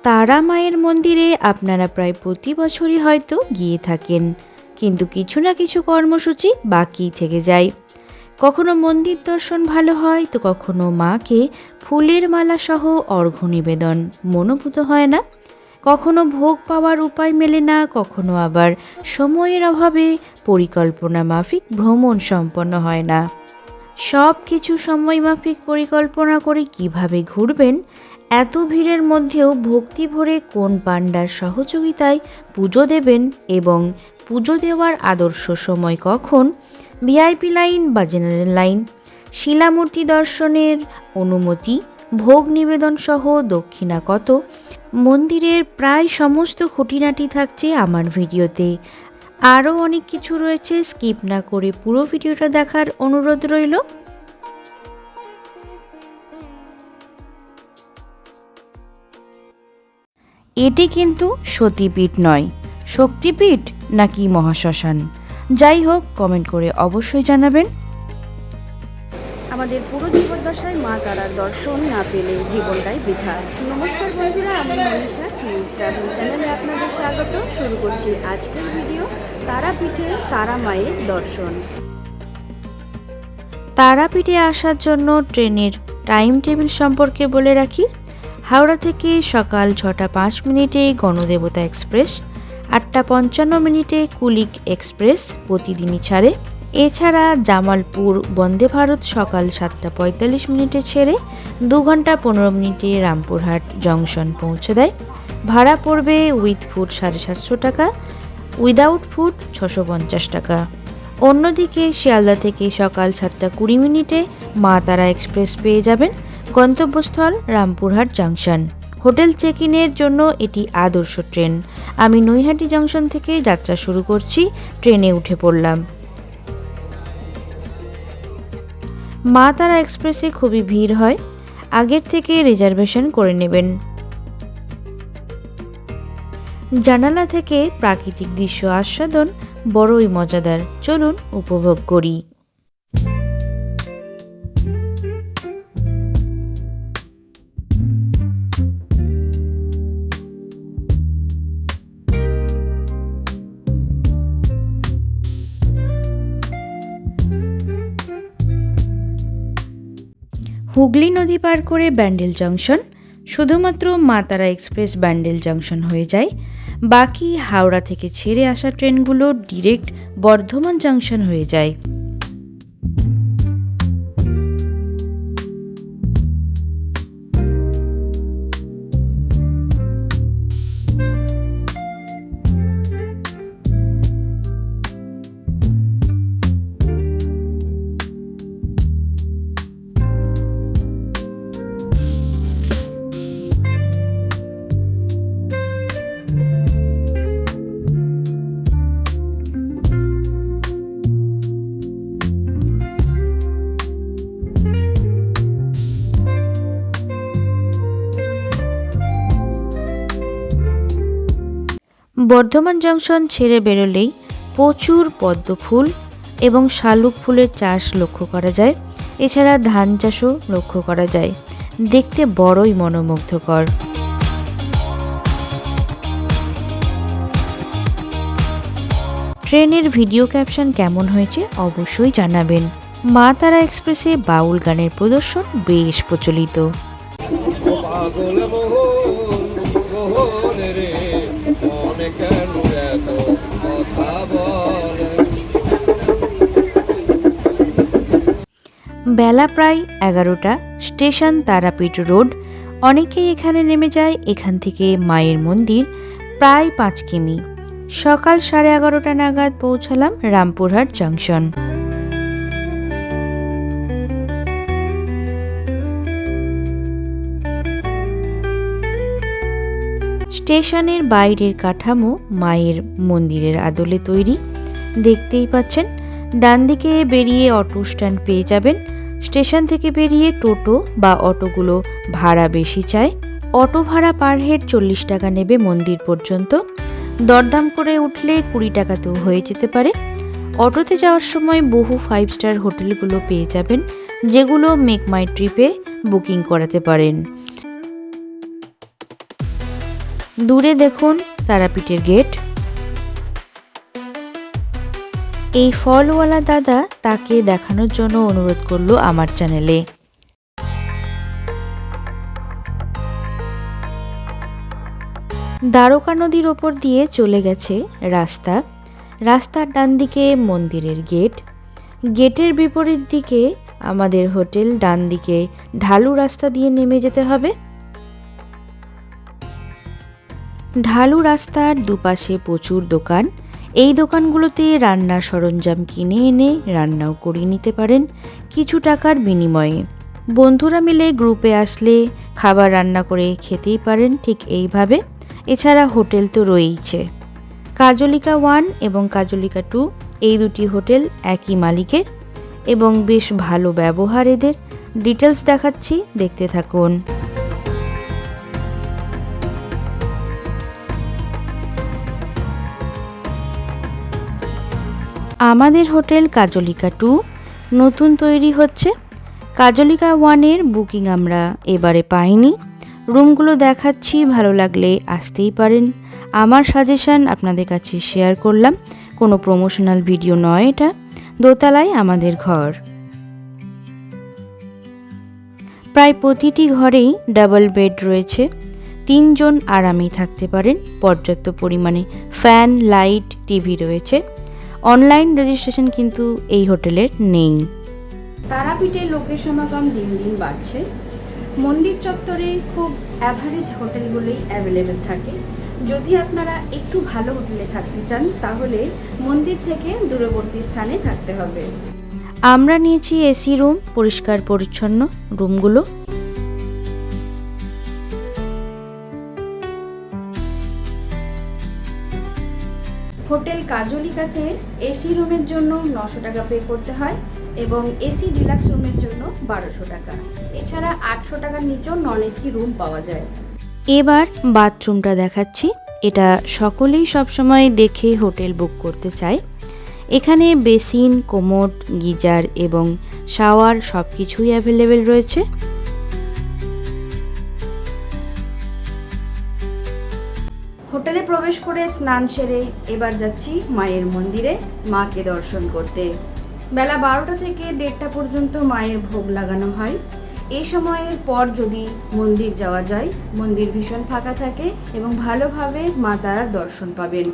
তারা মায়ের মন্দিরে আপনারা প্রায় প্রতি বছরই হয়তো গিয়ে থাকেন, কিন্তু কিছু না কিছু কর্মসূচি বাকি থেকে যায়। কখনো মন্দির দর্শন ভালো হয়, তো কখনো মাকে ফুলের মালা সহ অর্ঘ্য নিবেদন মনোভূত হয় না, কখনো ভোগ পাওয়ার উপায় মেলে না, কখনো আবার সময়ের অভাবে পরিকল্পনা মাফিক ভ্রমণ সম্পন্ন হয় না। সব কিছু সময় মাফিক পরিকল্পনা করে কিভাবে ঘুরবেন, এত ভিড়ের মধ্যেও ভক্তি ভরে কোন পাণ্ডার সহযোগিতায় পুজো দেবেন এবং পুজো দেওয়ার আদর্শ সময় কখন, ভিআইপি লাইন বা জেনারেল লাইন, শিলামূর্তি দর্শনের অনুমতি, ভোগ নিবেদন সহ দক্ষিণা কত, মন্দিরের প্রায় সমস্ত খুঁটিনাটি থাকছে আমার ভিডিওতে। আরও অনেক কিছু রয়েছে, স্কিপ না করে পুরো ভিডিওটা দেখার অনুরোধ রইল। এটি কিন্তু সতীপীঠ নয়, শক্তিপীঠ নাকি মহাশ্মশান, যাই হোক কমেন্ট করে অবশ্যই জানাবেন। আমাদের পুরো জীবদ্দশায় মা তারার দর্শন না পেলে জীবনটাই বৃথা। নমস্কার বন্ধুরা, আমি মনীষা নিউজ ট্রাভেল চ্যানেলে আপনাদের স্বাগত। শুরু করছি আজকের ভিডিও, তারাপীঠে তারা মায়ের দর্শন। তারাপীঠে আসার জন্য ট্রেনের টাইম টেবিল সম্পর্কে বলে রাখি। হাওড়া থেকে সকাল 6টা 5 মিনিটে গণদেবতা এক্সপ্রেস, 8টা 55 মিনিটে কুলিক এক্সপ্রেস প্রতিদিনই ছাড়ে। এছাড়া জামালপুর বন্দে ভারত সকাল 7টা 45 মিনিটে ছেড়ে 2 ঘন্টা 15 মিনিটে রামপুরহাট জংশন পৌঁছে দেয়। ভাড়া পড়বে উইথ ফুড 750 টাকা, উইদাউট ফুড 650 টাকা। অন্যদিকে শিয়ালদা থেকে সকাল 7টা 20 মিনিটে মা তারা এক্সপ্রেস পেয়ে যাবেন। গন্তব্যস্থল রামপুরহাট জাংশন। হোটেল চেক ইনের জন্য এটি আদর্শ ট্রেন। আমি নৈহাটি জংশন থেকে যাত্রা শুরু করছি, ট্রেনে উঠে পড়লাম। মা তারা এক্সপ্রেসে খুবই ভিড় হয়, আগের থেকে রিজার্ভেশন করে নেবেন। জানালা থেকে প্রাকৃতিক দৃশ্য আস্বাদন বড়ই মজাদার, চলুন উপভোগ করি। হুগলি নদী পার করে ব্যান্ডেল জংশন। শুধুমাত্র মা তারা এক্সপ্রেস ব্যান্ডেল জংশন হয়ে যায়, বাকি হাওড়া থেকে ছেড়ে আসা ট্রেনগুলো ডিরেক্ট বর্ধমান জংশন হয়ে যায়। বর্ধমান জংশন ছেড়ে বেরোলেই প্রচুর পদ্ম ফুল এবং শালুক ফুলের চাষ লক্ষ্য করা যায়। এছাড়া ধান চাষও লক্ষ্য করা যায়, দেখতে বড়ই মনোমুগ্ধকর। ট্রেনের ভিডিও ক্যাপশন কেমন হয়েছে অবশ্যই জানাবেন। মা তারা এক্সপ্রেসে বাউল গানের প্রদর্শন বেশ প্রচলিত। বেলা প্রায় 11টা, স্টেশন তারাপীঠ রোড। অনেকেই এখানে নেমে যায়। এখান থেকে মায়ের মন্দির প্রায় 5 কিমি। সকাল 11:30 নাগাদ পৌঁছালাম রামপুরহাট জংশন। স্টেশনের বাইরের কাঠামো মায়ের মন্দিরের আদলে তৈরি, দেখতেই পাচ্ছেন। ডান দিকে বেরিয়ে অটো স্ট্যান্ড পেয়ে যাবেন। স্টেশন থেকে বেরিয়ে টোটো বা অটোগুলো ভাড়া বেশি চায়। অটো ভাড়া পার হেড 40 টাকা নেবে মন্দির পর্যন্ত। দরদাম করে উঠলে 20 টাকাতেও হয়ে যেতে পারে। অটোতে যাওয়ার সময় বহু 5 স্টার হোটেলগুলো পেয়ে যাবেন, যেগুলো মেক মাই ট্রিপে বুকিং করাতে পারেন। দূরে দেখুন তারাপীঠের গেট। এই ফলওয়ালা দাদা তাকে দেখানোর জন্য অনুরোধ করলো আমার চ্যানেলে। দ্বারকা নদীর ওপর দিয়ে চলে গেছে রাস্তা। রাস্তার ডান দিকে মন্দিরের গেট, গেটের বিপরীত দিকে আমাদের হোটেল, ডান দিকে ঢালু রাস্তা দিয়ে নেমে যেতে হবে। ঢালু রাস্তার দুপাশে প্রচুর দোকান। এই দোকানগুলোতে রান্নার সরঞ্জাম কিনে এনে রান্নাও করিয়ে নিতে পারেন কিছু টাকার বিনিময়ে। বন্ধুরা মিলে গ্রুপে আসলে খাবার রান্না করে খেতেই পারেন ঠিক এইভাবে। এছাড়া হোটেল তো রয়েইছে। কাজলিকা 1 এবং কাজলিকা 2 এই দুটি হোটেল একই মালিকের এবং বেশ ভালো ব্যবহার এদের। ডিটেলস দেখাচ্ছি, দেখতে থাকুন। আমাদের হোটেল কাজলিকা 2 নতুন তৈরি হচ্ছে। কাজলিকা 1-এর বুকিং আমরা এবারে পাইনি। রুমগুলো দেখাচ্ছি, ভালো লাগলে আসতেই পারেন। আমার সাজেশন আপনাদের কাছে শেয়ার করলাম, কোনো প্রমোশনাল ভিডিও নয় এটা। দোতলায় আমাদের ঘর। প্রায় প্রতিটি ঘরেই ডাবল বেড রয়েছে। 3 জন আরামেই থাকতে পারেন। পর্যাপ্ত পরিমাণে ফ্যান, লাইট, টিভি রয়েছে। অনলাইন রেজিস্ট্রেশন কিন্তু এই হোটেলের নেই। তারাপীঠের লোকের সমাগম দিন দিন বাড়ছে। মন্দির চত্বরে খুব অ্যাভারেজ হোটেলগুলোই অ্যাভেলেবেল থাকে। যদি আপনারা একটু ভালো হোটেলে থাকতে চান তাহলে মন্দির থেকে দূরবর্তী স্থানে থাকতে হবে। আমরা নিয়েছি এসি রুম, পরিষ্কার পরিচ্ছন্ন রুমগুলো। হোটেল কাজলিকাতে এসি রুমের জন্য 900 টাকা পে করতে হয় এবং এসি ডিলাক্স রুমের জন্য 1200 টাকা। এছাড়া 800 টাকার নিচেও নন এসি রুম পাওয়া যায়। এবার বাথরুমটা দেখাচ্ছি। এটা সকলেই সবসময় দেখে হোটেল বুক করতে চায়। এখানে বেসিন, কোমোড, গিজার এবং শাওয়ার সব কিছুই অ্যাভেলেবেল রয়েছে। হোটেলে প্রবেশ করে স্নান সেরে এবার যাচ্ছি মায়ের মন্দিরে মাকে দর্শন করতে। বেলা 12টা থেকে 1:30 পর্যন্ত মায়ের ভোগ লাগানো হয়। এই সময়ের পর যদি মন্দির যাওয়া যায়, মন্দির ভীষণ ফাঁকা থাকে এবং ভালোভাবে মা তারার দর্শন পাবেন।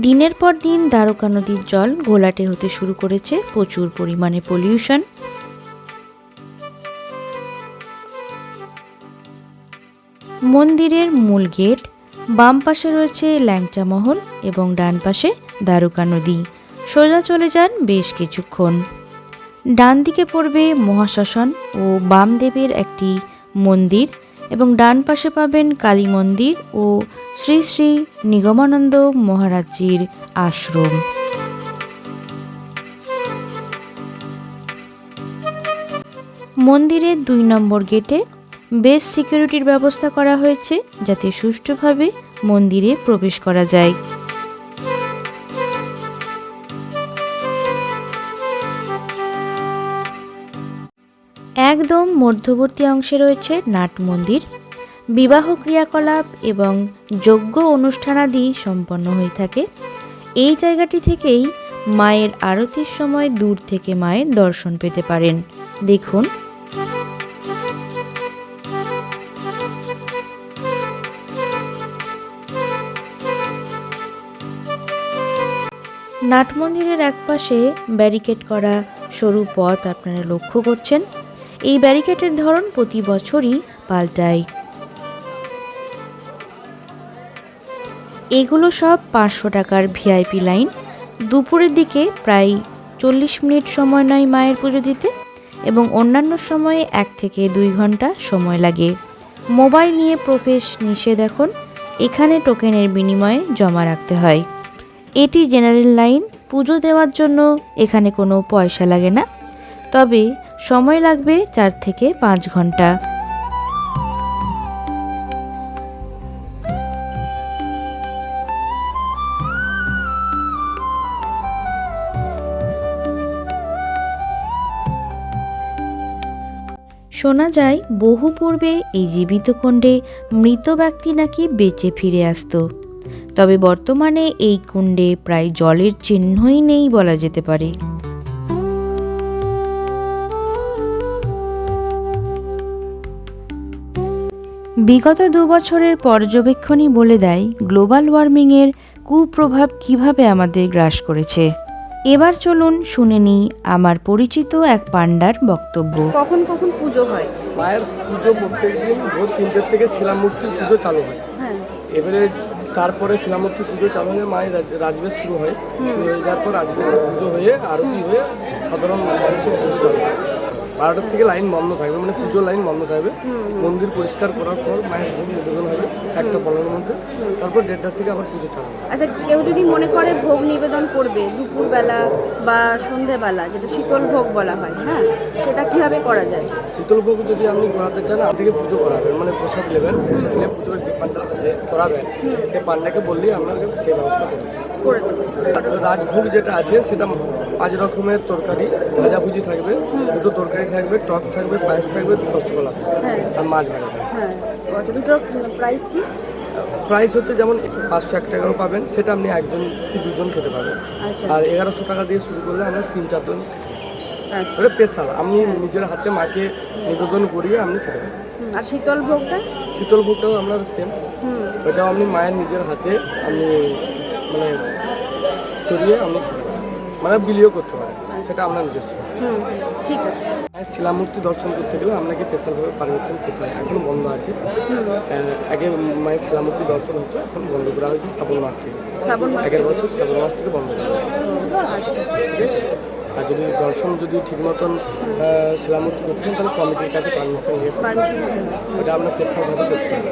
দিনের পর দিন দ্বারকা নদীর জল ঘোলাটে হতে শুরু করেছে। প্রচুর পরিমাণে পলিউশন। মন্দিরের মূল গেট, বাম পাশে রয়েছে ল্যাংচা মহল এবং ডান পাশে দ্বারকা নদী। সোজা চলে যান বেশ কিছুক্ষণ। ডান দিকে পড়বে মহাশ্মশান ও বামদেবের একটি মন্দির এবং ডান পাশে পাবেন কালী মন্দির ও শ্রী শ্রী নিগমানন্দ মহারাজজির আশ্রম। মন্দিরের 2 নম্বর গেটে বেশ সিকিউরিটির ব্যবস্থা করা হয়েছে যাতে সুষ্ঠুভাবে মন্দিরে প্রবেশ করা যায়। একদম মধ্যবর্তী অংশে রয়েছে নাট মন্দির। বিবাহ ক্রিয়াকলাপ এবং যজ্ঞ অনুষ্ঠানাদি সম্পন্ন হয়ে থাকে। এই জায়গাটি থেকেই মায়ের আরতির সময় দূর থেকে মায়ের দর্শন পেতে পারেন। দেখুন, নাট মন্দিরের একপাশে ব্যারিকেড করা সরু পথ আপনারা লক্ষ্য করছেন। এই ব্যারিকেডের ধরন প্রতি বছরই পাল্টায়। এগুলো সব 500 টাকার ভিআইপি লাইন। দুপুরের দিকে প্রায় 40 মিনিট সময় নেয় মায়ের পুজো দিতে এবং অন্যান্য সময়ে 1 থেকে 2 ঘন্টা সময় লাগে। মোবাইল নিয়ে প্রবেশ নিষেধ। এখন এখানে টোকেনের বিনিময়ে জমা রাখতে হয়। এটি জেনারেল লাইন। পুজো দেওয়ার জন্য এখানে কোনো পয়সা লাগে না, তবে সময় লাগবে 4 থেকে 5 ঘন্টা। শোনা যায় বহু পূর্বে এই জীবিত কুণ্ডে মৃত ব্যক্তি নাকি বেঁচে ফিরে আসতো, তবে বর্তমানে এই কুণ্ডে প্রায় জলের চিহ্নই নেই বলা যেতে পারে। বিগত 2 বছরের পর্যবেক্ষণই বলে দেয় গ্লোবাল ওয়ার্মিংয়ের কুপ্রভাব কিভাবে আমাদের গ্রাস করেছে। এবার চলুন শুনে নিই আমার পরিচিত এক পান্ডার বক্তব্য। কখন কখন পুজো হয়? মায়ের পুজো প্রত্যেক দিন ভোর 3টের থেকে শিলামূর্তির পুজো চালু হয়। হ্যাঁ। এবারে তারপরে শিলামূর্তি পুজো চালু হয়ে মায়ের রাজবেশ শুরু হয়। শুরু হয়ে যাওয়ার পর রাজবেশের পুজো হয়ে আরতি হয়ে সাধারণ মানুষের পুজো চালু হয়। 12টার থেকে লাইন বন্ধ থাকবে, মানে পুজোর লাইন বন্ধ থাকবে। মন্দির পরিষ্কার করার পর মায়ের ভোগ নিবেদন হবে 1টা 15-এর মধ্যে। তারপর 1:30টার থেকে আবার পুজো চালু হবে। আচ্ছা, কেউ যদি মনে করে ভোগ নিবেদন করবে দুপুরবেলা বা সন্ধেবেলা, যেটা শীতল ভোগ বলা হয়, হ্যাঁ, সেটা কিভাবে করা যায়? শীতল ভোগ যদি আপনি করাতে চান আপনি থেকে পুজো করাবেন, মানে প্রসাদ নেবেন, প্রসাদ নিয়ে পুজোর যে পান্ডা করাবেন সেই পান্ডাকে বললেই আপনাকে সেই ব্যবস্থা করবেন। করে দেবো। রাজভোগ যেটা আছে সেটা 5 রকমের তরকারি, ভাজাভুজি থাকবে, 2টো তরকারি থাকবে, টক থাকবে, পায়েস থাকবে, রসগোল্লা হ্যাঁ আর মাছ ভাজা থাকবে। হ্যাঁ। আচ্ছা, দুটোর প্রাইস কি? প্রাইস হচ্ছে যেমন 501 টাকাও পাবেন, সেটা আপনি একজন কি দুজন খেতে পারবেন। আচ্ছা আর 1100 টাকা দিয়ে শুরু করলে আমরা 3-4 জন আচ্ছা। ওটা স্পেশাল আপনি নিজের হাতে মাকে নিবেদন করিয়ে আপনি খেতে পারেন। আর শীতল ভোগটা? শীতল ভোগটাও আপনার সেম, হুম। ওটাও আপনি মায়ের নিজের হাতে আপনি মানে চড়িয়ে আপনি খেতে পারেন, মানে বিলিও করতে পারেন, সেটা আপনার নিজস্ব। হুম, ঠিক আছে। মায়ের শিলামূর্তি দর্শন করতে গেলে আপনাকে স্পেশালভাবে পারমিশন করতে হয়, এখন বন্ধ আছে। আগে মায়ের শিলামূর্তি দর্শন হতো, এখন বন্ধ করা হয়েছে শ্রাবণ মাস থেকে। শ্রাবণ মাস আগের বছর শ্রাবণ মাস থেকে বন্ধ করা হয়েছে। আচ্ছা। ঠিক আছে? আর যদি দর্শন যদি ঠিক মতন শিলামূর্তি করতে চান তাহলে কমিটির কাছে পারমিশন নিয়ে পারমিশন নিতে হবে। ওটা আপনার স্পেশালভাবে করতে হবে।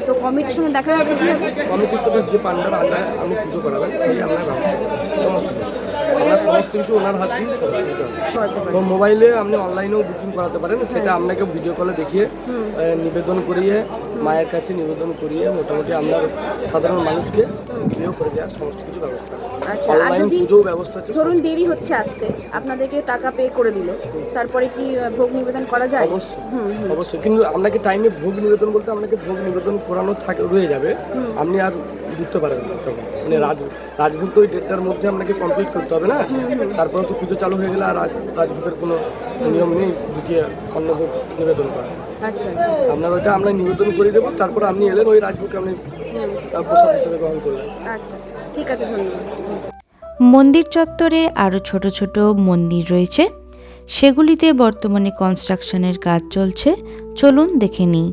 তো কমিটির সঙ্গে দেখা হবে কি হবে? কমিটির সাথে যে পান্ডার আন্ডারে আপনি পুজো করাবেন সেই আপনার ব্যবস্থা করবেন। সমস্ত কিছু আপনার সমস্ত কিছু ওনার হাত দিয়ে সব কিছু হবে। করতে পারি। তো মোবাইলে আপনি অনলাইনেও বুকিং করাতে পারেন, সেটা আপনাকে ভিডিও কলে দেখিয়ে নিবেদন করিয়ে মায়ের কাছে নিবেদন করিয়ে মোটামুটি আপনার সাধারণ মানুষকে বিলিও করে দেওয়ার সমস্ত কিছু ব্যবস্থা আছে। আচ্ছা, আর অনলাইন যদি পুজোও ব্যবস্থা আছে। ধরুন দেরি হচ্ছে আসতে, আপনাদেরকে টাকা পে করে দিল, তারপরে কি ভোগ নিবেদন করা যায়? অবশ্যই অবশ্যই, কিন্তু আপনাকে টাইমে ভোগ নিবেদন বলতে আপনাকে ভোগ নিবেদন করানো রয়ে যাবে, আপনি আর ঢুকতে পারবেন না তখন, মানে রাজভোগ তো ওই 1:30টার মধ্যে আপনাকে কমপ্লিট করতে হবে না, তারপরে তো পুজো চালু হয়ে গেলে আর রাজভোগের কোনো নিয়ম নেই ঢুকিয়ে অন্য ভোগ নিবেদন করা। আচ্ছা আচ্ছা। আপনার ওইটা আমরা নিবেদন করে দেবো, তারপর আপনি এলেন ওই রাজভোগকে আপনি প্রসাদ হিসেবে গ্রহণ করলেন। আচ্ছা, ঠিক আছে, ধন্যবাদ। মন্দির চত্বরে আরও ছোট ছোট মন্দির রয়েছে, সেগুলিতে বর্তমানে কনস্ট্রাকশনের কাজ চলছে। চলুন দেখে নিই।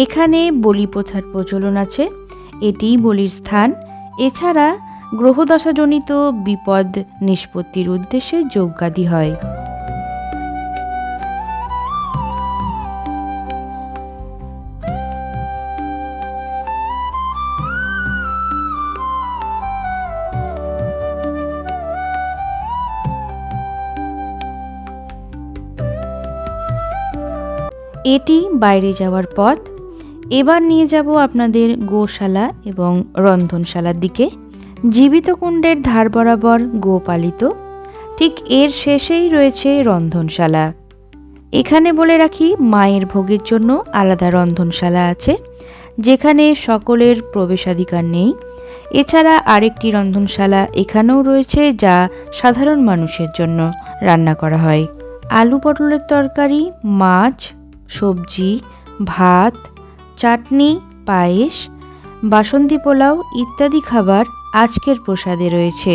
এখানে বলি প্রথার প্রচলন আছে, এটিই বলির স্থান। এছাড়া গ্রহদশাজনিত বিপদ নিষ্পত্তির উদ্দেশ্যে যজ্ঞাদি হয়। এটি বাইরে যাওয়ার পথ। এবার নিয়ে যাব আপনাদের গোশালা এবং রন্ধনশালার দিকে। জীবিত কুণ্ডের ধার বরাবর গোপালিত, ঠিক এর শেষেই রয়েছে রন্ধনশালা। এখানে বলে রাখি মায়ের ভোগের জন্য আলাদা রন্ধনশালা আছে, যেখানে সকলের প্রবেশাধিকার নেই। এছাড়া আরেকটি রন্ধনশালা এখানেও রয়েছে, যা সাধারণ মানুষের জন্য রান্না করা হয়। আলু পটলের তরকারি, মাছ, সবজি, ভাত, চাটনি, পায়েস, বাসন্তী পোলাও ইত্যাদি খাবার আজকের প্রসাদে রয়েছে।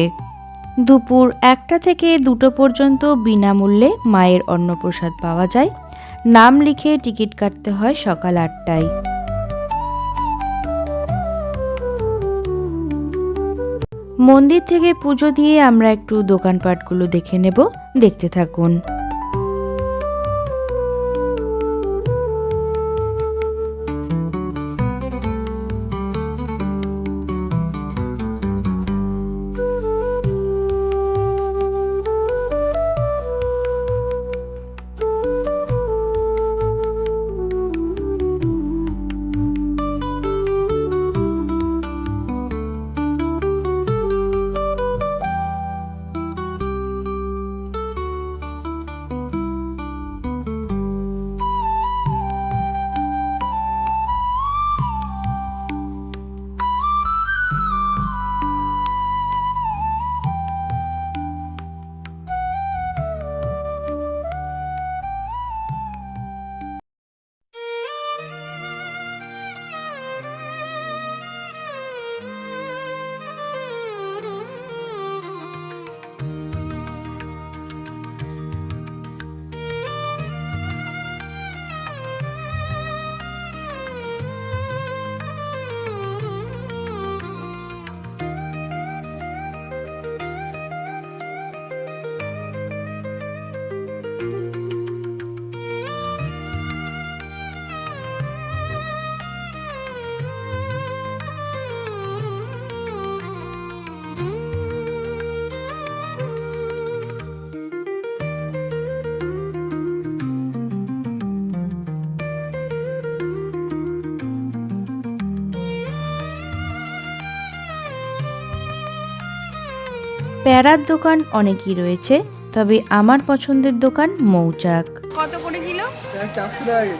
দুপুর 1টা থেকে 2টো পর্যন্ত বিনামূল্যে মায়ের অন্নপ্রসাদ পাওয়া যায়। নাম লিখে টিকিট কাটতে হয় সকাল 8টায়। মন্দির থেকে পুজো দিয়ে আমরা একটু দোকানপাটগুলো দেখে নেব, দেখতে থাকুন। প্যারার দোকান অনেকই রয়েছে, তবে আমার পছন্দের দোকান মৌচাক। কত করে কিলো? 400 টাকা কেজি।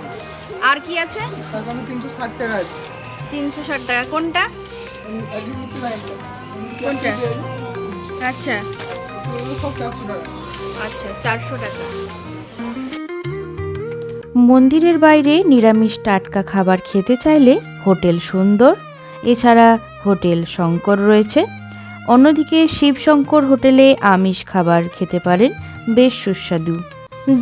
আর কি আছে? এখন 360 টাকা আছে। 360 টাকা। কোনটা? কোনটা? আচ্ছা আচ্ছা, 400 টাকা। মন্দিরের বাইরে নিরামিষ টাটকা খাবার খেতে চাইলে হোটেল সুন্দর, এছাড়া হোটেল শঙ্কর রয়েছে। অন্যদিকে শিবশঙ্কর হোটেলে আমিষ খাবার খেতে পারেন, বেশ সুস্বাদু।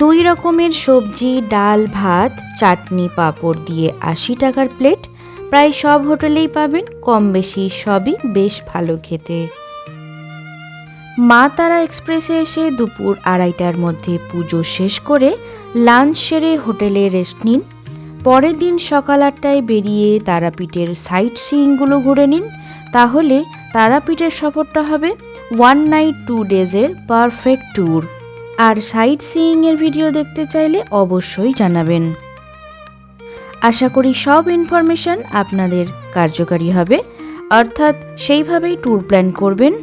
2 রকমের সবজি, ডাল, ভাত, চাটনি, পাঁপড় দিয়ে 80 টাকার প্লেট। প্রায় সব হোটেলেই পাবেন, কম বেশি সবই বেশ ভালো খেতে। মা তারা এক্সপ্রেসে এসে দুপুর 2:30টার মধ্যে পুজো শেষ করে লাঞ্চ সেরে হোটেলে রেস্ট নিন। পরের দিন সকাল 8টায় বেরিয়ে তারাপীঠের সাইট সিইংগুলো ঘুরে নিন। তাহলে তারাপীঠের সফরটা হবে 1 নাইট 2 ডেজের পারফেক্ট ট্যুর। আর সাইট সিইংয়ের ভিডিও দেখতে চাইলে অবশ্যই জানাবেন। আশা করি সব ইনফরমেশন আপনাদের কার্যকারী হবে, অর্থাৎ সেইভাবেই ট্যুর প্ল্যান করবেন।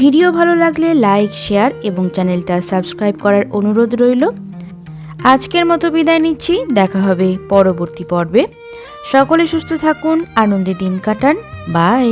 ভিডিও ভালো লাগলে লাইক, শেয়ার এবং চ্যানেলটা সাবস্ক্রাইব করার অনুরোধ রইল। আজকের মতো বিদায় নিচ্ছি, দেখা হবে পরবর্তী পর্বে। সকলে সুস্থ থাকুন, আনন্দে দিন কাটান, বাই।